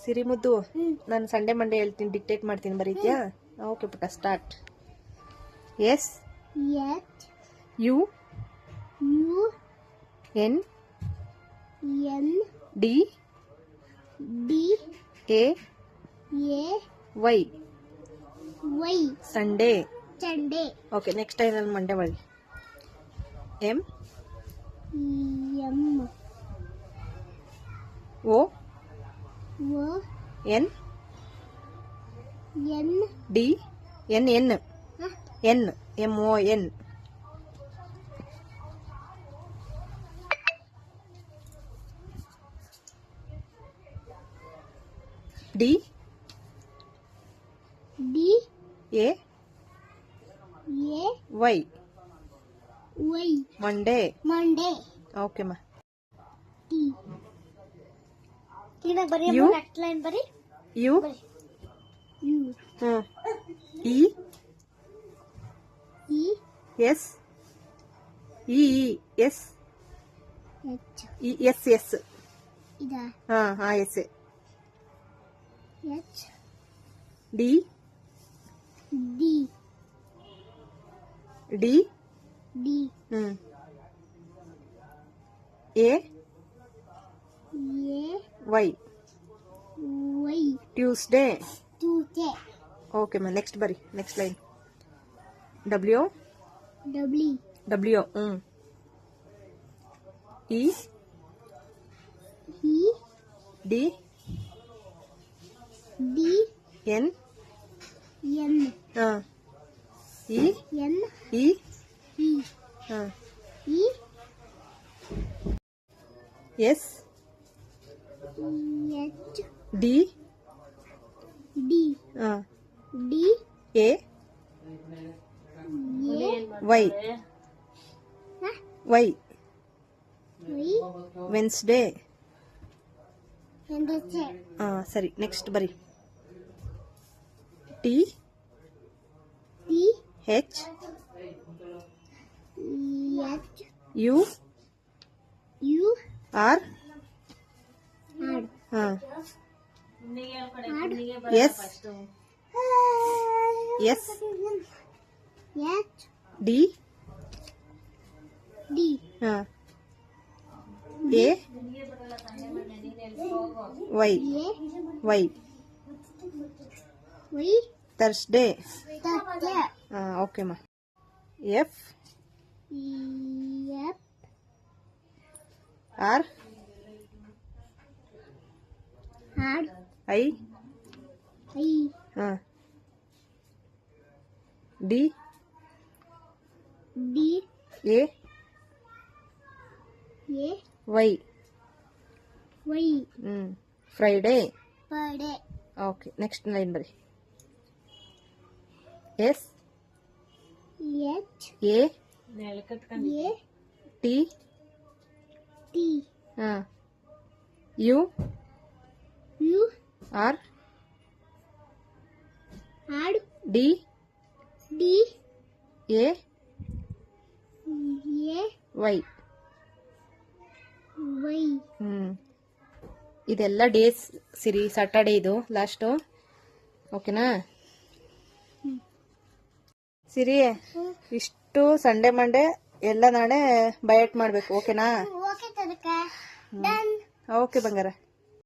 ಸಿರಿ ಮುದ್ದು, ನಾನು Sunday Monday ಹೇಳ್ತೀನಿ, ಡಿಕ್ಟೇಟ್ ಮಾಡ್ತೀನಿ, ಬರೀತ್ಯಾ? ಓಕೆ ಪುಟ್ಟ, start. S U N D A Y. Sunday. Okay, next time ನಾನು ಮಂಡೇ ಮಾಡಿ. M O N D N N N M O N. D A Y. Monday. Okay ಮಾ. U U E S E S S S. ಹಾ S. D D A Y. Tuesday. Okay ಮಾ, next ಬರಿ, next line. W E D N E S D A Y. Wednesday. ಸರಿ, next ಬರಿ. T H U R S S D A Y. Thursday. Okay ಮಾ. F R I D A Y. Friday. Okay, next line ಬರಿ. S A T U R D A Y. ಇದೆಲ್ಲ days Siri. Saturday ಇದು last. ಓಕೆನಾ ಸಿರಿ? ಇಷ್ಟು Sunday Monday ಎಲ್ಲ ನಾಳೆ ಬಯಟ್ ಮಾಡ್ಬೇಕು. ಓಕೆನಾ? ಓಕೆ ಬಂಗಾರ.